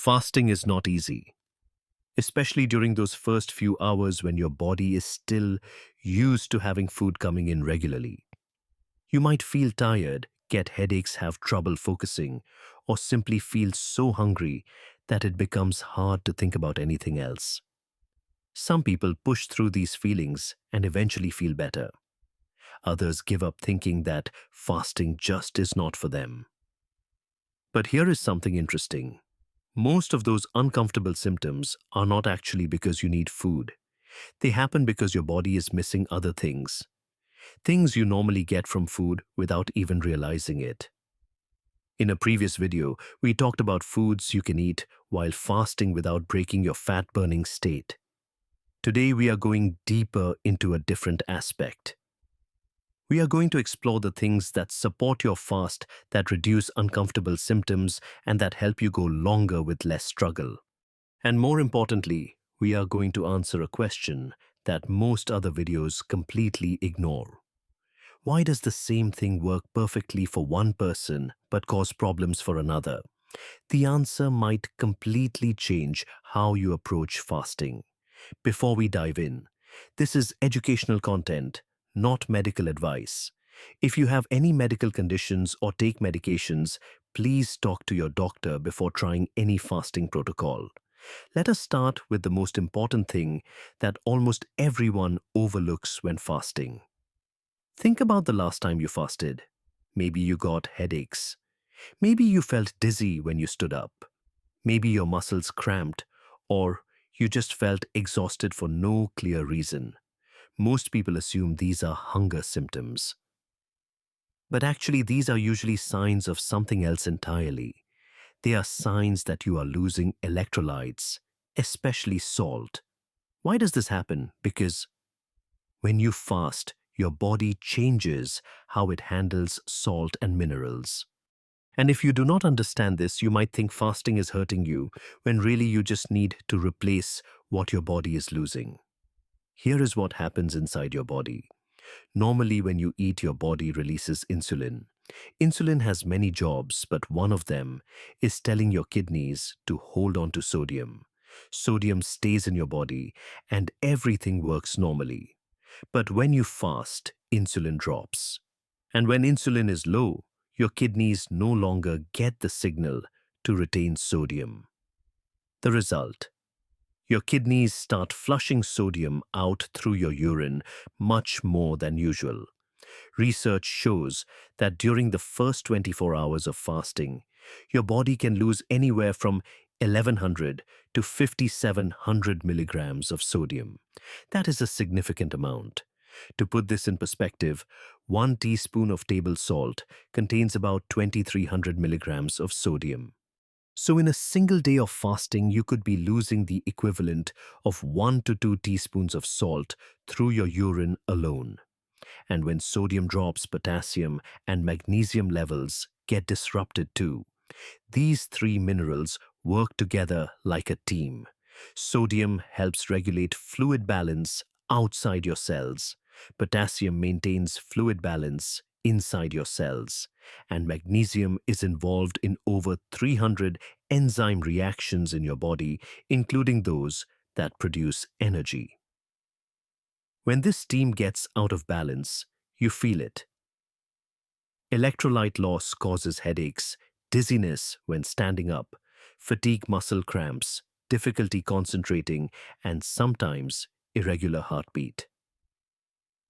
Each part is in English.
Fasting is not easy, especially during those first few hours when your body is still used to having food coming in regularly. You might feel tired, get headaches, have trouble focusing, or simply feel so hungry that it becomes hard to think about anything else. Some people push through these feelings and eventually feel better. Others give up thinking that fasting just is not for them. But here is something interesting. Most of those uncomfortable symptoms are not actually because you need food. They happen because your body is missing other things. Things you normally get from food without even realizing it. In a previous video, we talked about foods you can eat while fasting without breaking your fat-burning state. Today we are going deeper into a different aspect. We are going to explore the things that support your fast, that reduce uncomfortable symptoms, and that help you go longer with less struggle. And more importantly, we are going to answer a question that most other videos completely ignore. Why does the same thing work perfectly for one person but cause problems for another? The answer might completely change how you approach fasting. Before we dive in, this is educational content, not medical advice. If you have any medical conditions or take medications, please talk to your doctor before trying any fasting protocol. Let us start with the most important thing that almost everyone overlooks when fasting. Think about the last time you fasted. Maybe you got headaches. Maybe you felt dizzy when you stood up. Maybe your muscles cramped, or you just felt exhausted for no clear reason. Most people assume these are hunger symptoms. But actually, these are usually signs of something else entirely. They are signs that you are losing electrolytes, especially salt. Why does this happen? Because when you fast, your body changes how it handles salt and minerals. And if you do not understand this, you might think fasting is hurting you, when really you just need to replace what your body is losing. Here is what happens inside your body. Normally, when you eat, your body releases insulin. Insulin has many jobs, but one of them is telling your kidneys to hold on to sodium. Sodium stays in your body, and everything works normally. But when you fast, insulin drops. And when insulin is low, your kidneys no longer get the signal to retain sodium. The result: your kidneys start flushing sodium out through your urine much more than usual. Research shows that during the first 24 hours of fasting, your body can lose anywhere from 1100 to 5700 milligrams of sodium. That is a significant amount. To put this in perspective, 1 teaspoon of table salt contains about 2300 milligrams of sodium. So in a single day of fasting, you could be losing the equivalent of 1 to 2 teaspoons of salt through your urine alone. And when sodium drops, potassium and magnesium levels get disrupted too. These three minerals work together like a team. Sodium helps regulate fluid balance outside your cells. Potassium maintains fluid balance inside your cells. And magnesium is involved in over 300 enzyme reactions in your body, including those that produce energy. When this team gets out of balance, you feel it. Electrolyte loss causes headaches, dizziness when standing up, fatigue, muscle cramps, difficulty concentrating, and sometimes irregular heartbeat.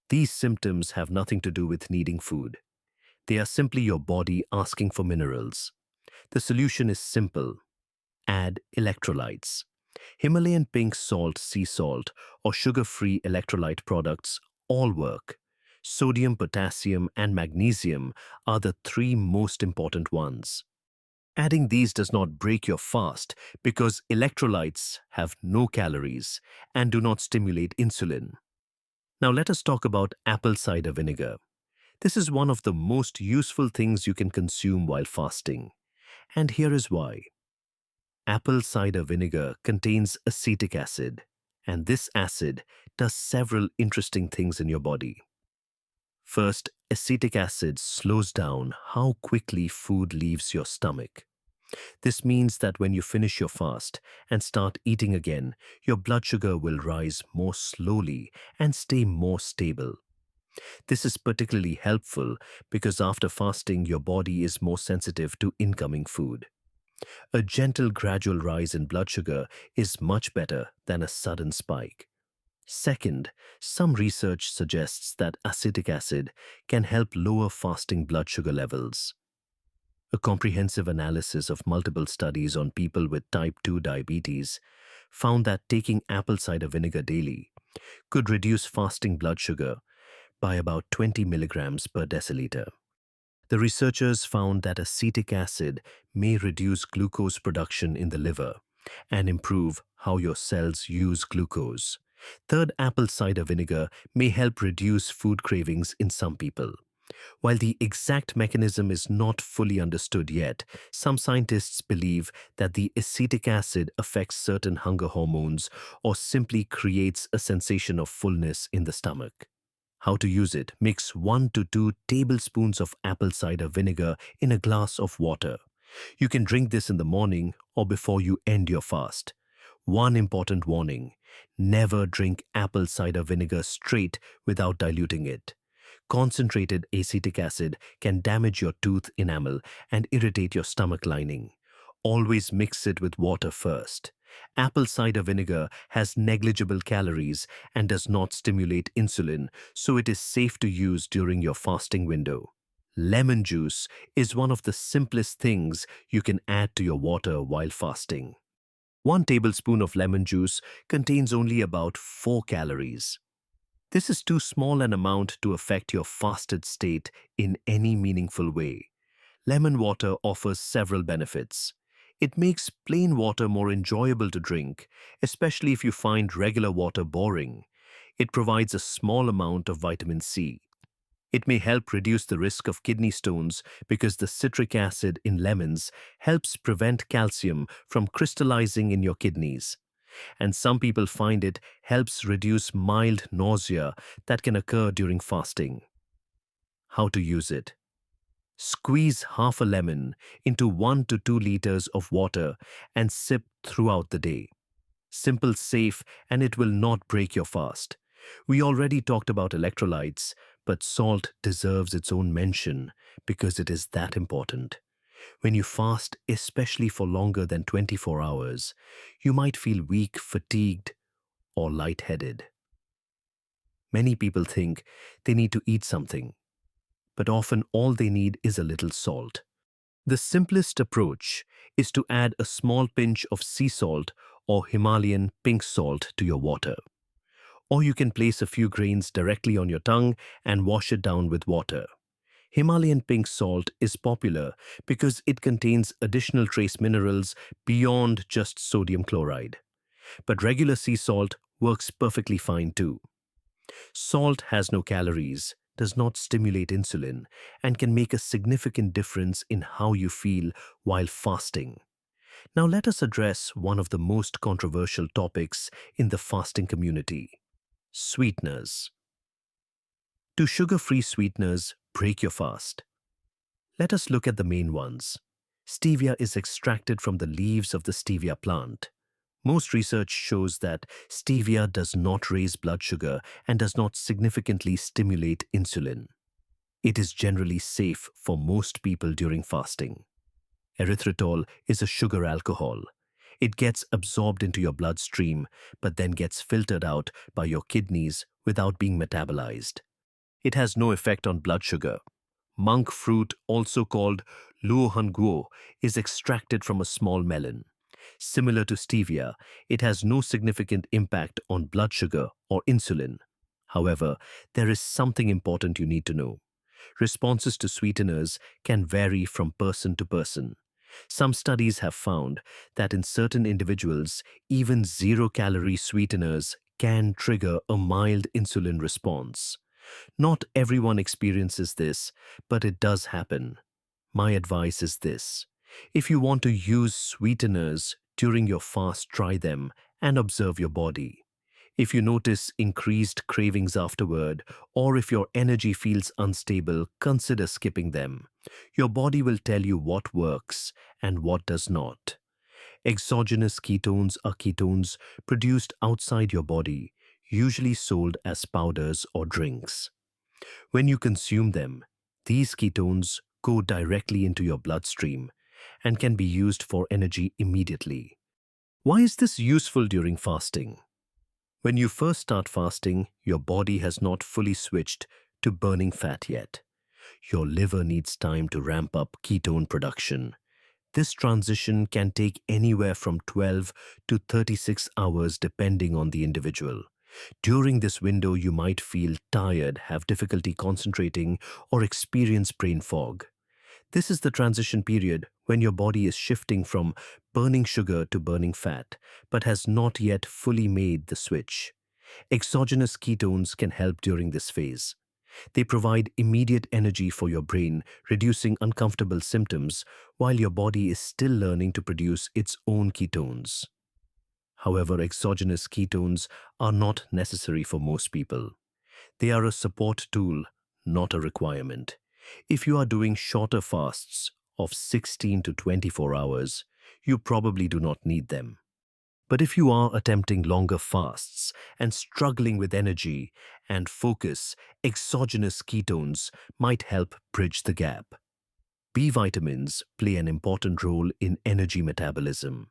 These symptoms have nothing to do with needing food. They are simply your body asking for minerals. The solution is simple. Add electrolytes. Himalayan pink salt, sea salt, or sugar-free electrolyte products all work. Sodium, potassium, and magnesium are the three most important ones. Adding these does not break your fast because electrolytes have no calories and do not stimulate insulin. Now let us talk about apple cider vinegar. This is one of the most useful things you can consume while fasting. And here is why. Apple cider vinegar contains acetic acid, and this acid does several interesting things in your body. First, acetic acid slows down how quickly food leaves your stomach. This means that when you finish your fast and start eating again, your blood sugar will rise more slowly and stay more stable. This is particularly helpful because after fasting, your body is more sensitive to incoming food. A gentle, gradual rise in blood sugar is much better than a sudden spike. Second, some research suggests that acetic acid can help lower fasting blood sugar levels. A comprehensive analysis of multiple studies on people with type 2 diabetes found that taking apple cider vinegar daily could reduce fasting blood sugar by about 20 milligrams per deciliter. The researchers found that acetic acid may reduce glucose production in the liver and improve how your cells use glucose. Third, apple cider vinegar may help reduce food cravings in some people. While the exact mechanism is not fully understood yet, some scientists believe that the acetic acid affects certain hunger hormones or simply creates a sensation of fullness in the stomach. How to use it: mix 1 to 2 tablespoons of apple cider vinegar in a glass of water. You can drink this in the morning or before you end your fast. One important warning: never drink apple cider vinegar straight without diluting it. Concentrated acetic acid can damage your tooth enamel and irritate your stomach lining. Always mix it with water first. Apple cider vinegar has negligible calories and does not stimulate insulin, so it is safe to use during your fasting window. Lemon juice is one of the simplest things you can add to your water while fasting. 1 tablespoon of lemon juice contains only about 4 calories. This is too small an amount to affect your fasted state in any meaningful way. Lemon water offers several benefits. It makes plain water more enjoyable to drink, especially if you find regular water boring. It provides a small amount of vitamin C. It may help reduce the risk of kidney stones because the citric acid in lemons helps prevent calcium from crystallizing in your kidneys. And some people find it helps reduce mild nausea that can occur during fasting. How to use it: squeeze half a lemon into 1 to 2 liters of water and sip throughout the day. Simple, safe, and it will not break your fast. We already talked about electrolytes, but salt deserves its own mention because it is that important. When you fast, especially for longer than 24 hours, you might feel weak, fatigued, or lightheaded. Many people think they need to eat something, but often all they need is a little salt. The simplest approach is to add a small pinch of sea salt or Himalayan pink salt to your water. Or you can place a few grains directly on your tongue and wash it down with water. Himalayan pink salt is popular because it contains additional trace minerals beyond just sodium chloride. But regular sea salt works perfectly fine too. Salt has no calories, does not stimulate insulin, and can make a significant difference in how you feel while fasting. Now let us address one of the most controversial topics in the fasting community: sweeteners. Do sugar-free sweeteners break your fast? Let us look at the main ones. Stevia is extracted from the leaves of the stevia plant. Most research shows that stevia does not raise blood sugar and does not significantly stimulate insulin. It is generally safe for most people during fasting. Erythritol is a sugar alcohol. It gets absorbed into your bloodstream but then gets filtered out by your kidneys without being metabolized. It has no effect on blood sugar. Monk fruit, also called luohanguo, is extracted from a small melon. Similar to stevia, it has no significant impact on blood sugar or insulin. However, there is something important you need to know. Responses to sweeteners can vary from person to person. Some studies have found that in certain individuals, even zero-calorie sweeteners can trigger a mild insulin response. Not everyone experiences this, but it does happen. My advice is this: if you want to use sweeteners during your fast, try them and observe your body. If you notice increased cravings afterward, or if your energy feels unstable, consider skipping them. Your body will tell you what works and what does not. Exogenous ketones are ketones produced outside your body, usually sold as powders or drinks. When you consume them, these ketones go directly into your bloodstream and can be used for energy immediately. Why is this useful during fasting? When you first start fasting, your body has not fully switched to burning fat yet. Your liver needs time to ramp up ketone production. This transition can take anywhere from 12 to 36 hours depending on the individual. During this window, you might feel tired, have difficulty concentrating, or experience brain fog. This is the transition period when your body is shifting from burning sugar to burning fat, but has not yet fully made the switch. Exogenous ketones can help during this phase. They provide immediate energy for your brain, reducing uncomfortable symptoms while your body is still learning to produce its own ketones. However, exogenous ketones are not necessary for most people. They are a support tool, not a requirement. If you are doing shorter fasts of 16 to 24 hours, you probably do not need them. But if you are attempting longer fasts and struggling with energy and focus, exogenous ketones might help bridge the gap. B vitamins play an important role in energy metabolism.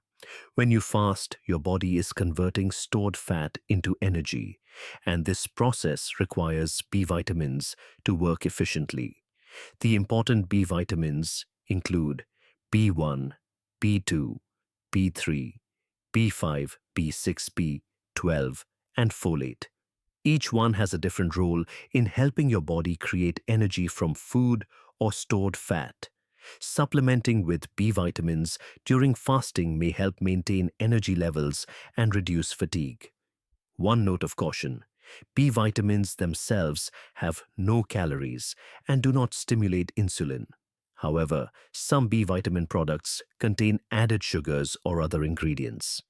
When you fast, your body is converting stored fat into energy, and this process requires B vitamins to work efficiently. The important B vitamins include B1, B2, B3, B5, B6, B12, and folate. Each one has a different role in helping your body create energy from food or stored fat. Supplementing with B vitamins during fasting may help maintain energy levels and reduce fatigue. One note of caution: B vitamins themselves have no calories and do not stimulate insulin. However, some B vitamin products contain added sugars or other ingredients.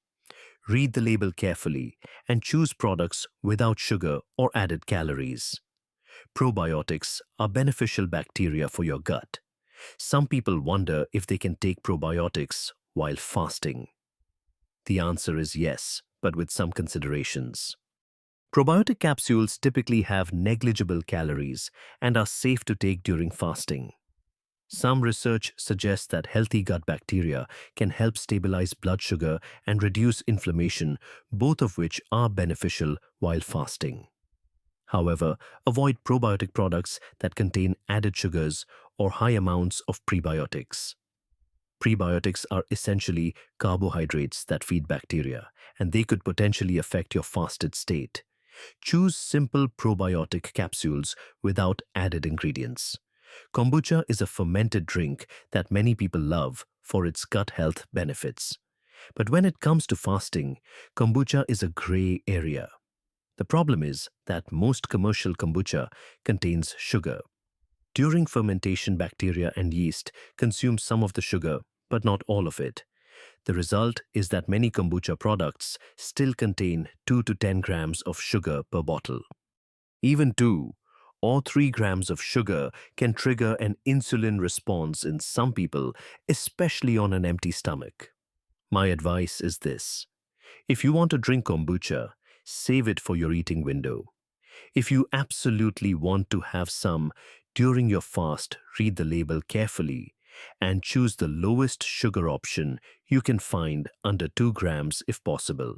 Read the label carefully and choose products without sugar or added calories. Probiotics are beneficial bacteria for your gut. Some people wonder if they can take probiotics while fasting. The answer is yes, but with some considerations. Probiotic capsules typically have negligible calories and are safe to take during fasting. Some research suggests that healthy gut bacteria can help stabilize blood sugar and reduce inflammation, both of which are beneficial while fasting. However, avoid probiotic products that contain added sugars or high amounts of prebiotics. Prebiotics are essentially carbohydrates that feed bacteria, and they could potentially affect your fasted state. Choose simple probiotic capsules without added ingredients. Kombucha is a fermented drink that many people love for its gut health benefits. But when it comes to fasting, kombucha is a gray area. The problem is that most commercial kombucha contains sugar. During fermentation, bacteria and yeast consume some of the sugar, but not all of it. The result is that many kombucha products still contain 2 to 10 grams of sugar per bottle. Even 2 or 3 grams of sugar can trigger an insulin response in some people, especially on an empty stomach. My advice is this: if you want to drink kombucha, save it for your eating window. If you absolutely want to have some during your fast, read the label carefully and choose the lowest sugar option you can find, under 2 grams if possible.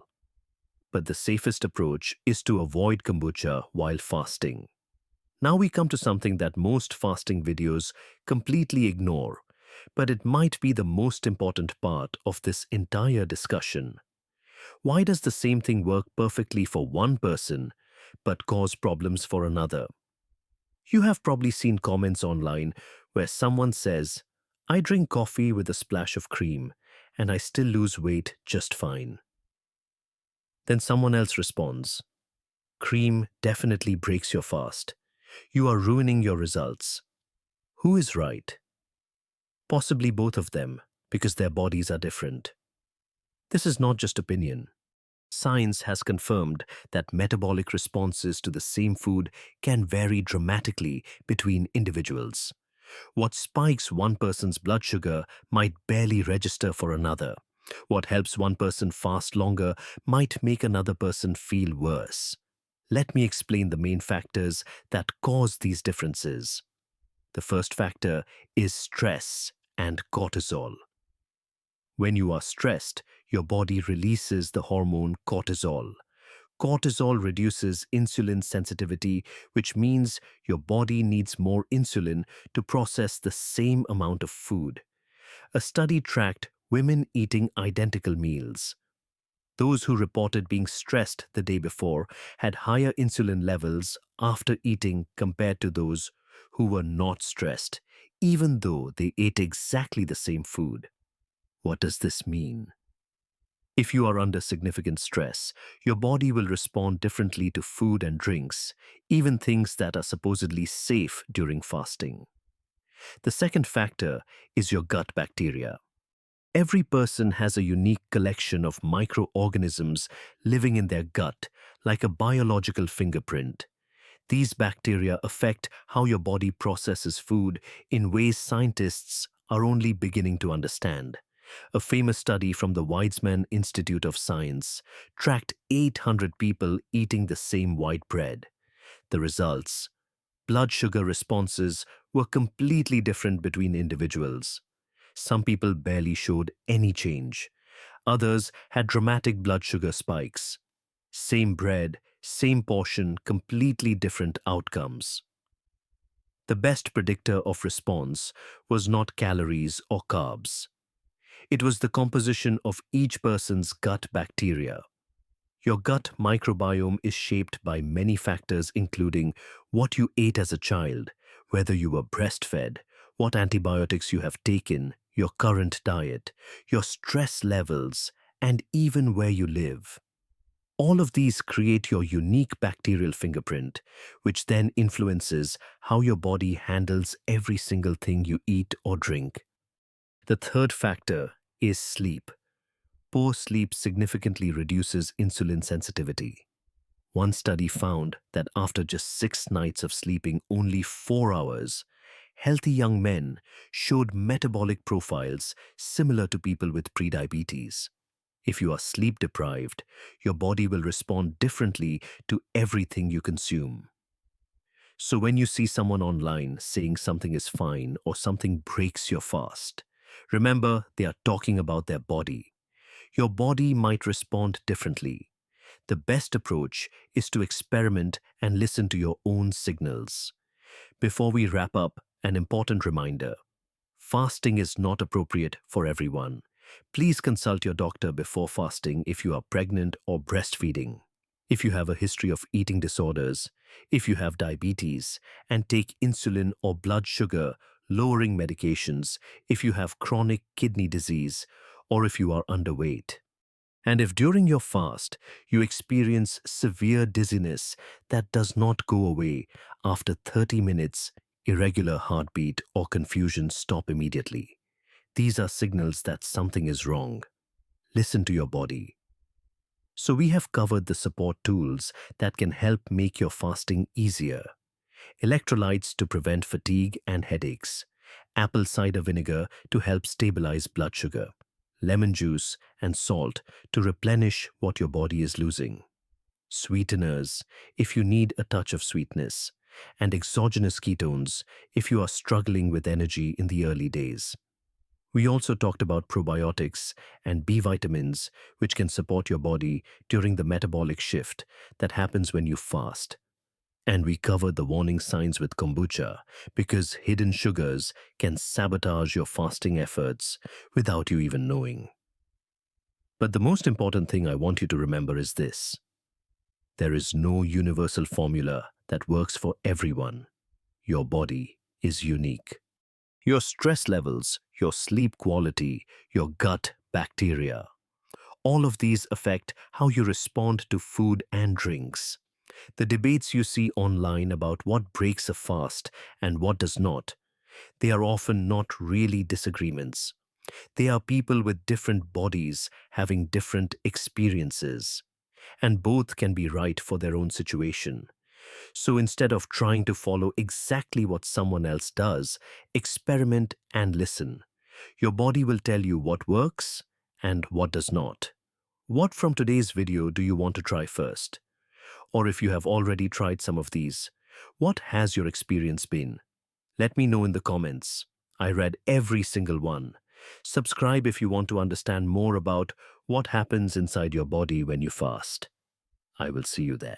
But the safest approach is to avoid kombucha while fasting. Now we come to something that most fasting videos completely ignore, but it might be the most important part of this entire discussion. Why does the same thing work perfectly for one person but cause problems for another? You have probably seen comments online where someone says, "I drink coffee with a splash of cream and I still lose weight just fine." Then someone else responds, "Cream definitely breaks your fast. You are ruining your results." Who is right? Possibly both of them, because their bodies are different. This is not just opinion. Science has confirmed that metabolic responses to the same food can vary dramatically between individuals. What spikes one person's blood sugar might barely register for another. What helps one person fast longer might make another person feel worse. Let me explain the main factors that cause these differences. The first factor is stress and cortisol. When you are stressed, your body releases the hormone cortisol. Cortisol reduces insulin sensitivity, which means your body needs more insulin to process the same amount of food. A study tracked women eating identical meals. Those who reported being stressed the day before had higher insulin levels after eating compared to those who were not stressed, even though they ate exactly the same food. What does this mean? If you are under significant stress, your body will respond differently to food and drinks, even things that are supposedly safe during fasting. The second factor is your gut bacteria. Every person has a unique collection of microorganisms living in their gut, like a biological fingerprint. These bacteria affect how your body processes food in ways scientists are only beginning to understand. A famous study from the Weizmann Institute of Science tracked 800 people eating the same white bread. The results: blood sugar responses were completely different between individuals. Some people barely showed any change. Others had dramatic blood sugar spikes. Same bread, same portion, completely different outcomes. The best predictor of response was not calories or carbs. It was the composition of each person's gut bacteria. Your gut microbiome is shaped by many factors, including what you ate as a child, whether you were breastfed, what antibiotics you have taken, your current diet, your stress levels, and even where you live. All of these create your unique bacterial fingerprint, which then influences how your body handles every single thing you eat or drink. The third factor is sleep. Poor sleep significantly reduces insulin sensitivity. One study found that after just 6 nights of sleeping only 4 hours, healthy young men showed metabolic profiles similar to people with prediabetes. If you are sleep deprived, your body will respond differently to everything you consume. So when you see someone online saying something is fine or something breaks your fast, remember they are talking about their body. Your body might respond differently. The best approach is to experiment and listen to your own signals. Before we wrap up, an important reminder: fasting is not appropriate for everyone. Please consult your doctor before fasting if you are pregnant or breastfeeding, if you have a history of eating disorders, if you have diabetes, and take insulin or blood sugar lowering medications, if you have chronic kidney disease, or if you are underweight. And if during your fast you experience severe dizziness that does not go away after 30 minutes, irregular heartbeat, or confusion, stop immediately. These are signals that something is wrong. Listen to your body. So we have covered the support tools that can help make your fasting easier. Electrolytes to prevent fatigue and headaches. Apple cider vinegar to help stabilize blood sugar. Lemon juice and salt to replenish what your body is losing. Sweeteners if you need a touch of sweetness. And exogenous ketones if you are struggling with energy in the early days. We also talked about probiotics and B vitamins, which can support your body during the metabolic shift that happens when you fast. And we covered the warning signs with kombucha, because hidden sugars can sabotage your fasting efforts without you even knowing. But the most important thing I want you to remember is this: there is no universal formula that works for everyone. Your body is unique. Your stress levels, your sleep quality, your gut bacteria, all of these affect how you respond to food and drinks. The debates you see online about what breaks a fast and what does not, they are often not really disagreements. They are people with different bodies having different experiences. and both can be right for their own situation. So instead of trying to follow exactly what someone else does, experiment and listen. Your body will tell you what works and what does not. What from today's video do you want to try first? Or if you have already tried some of these, what has your experience been? Let me know in the comments. I read every single one. Subscribe if you want to understand more about what happens inside your body when you fast. I will see you there.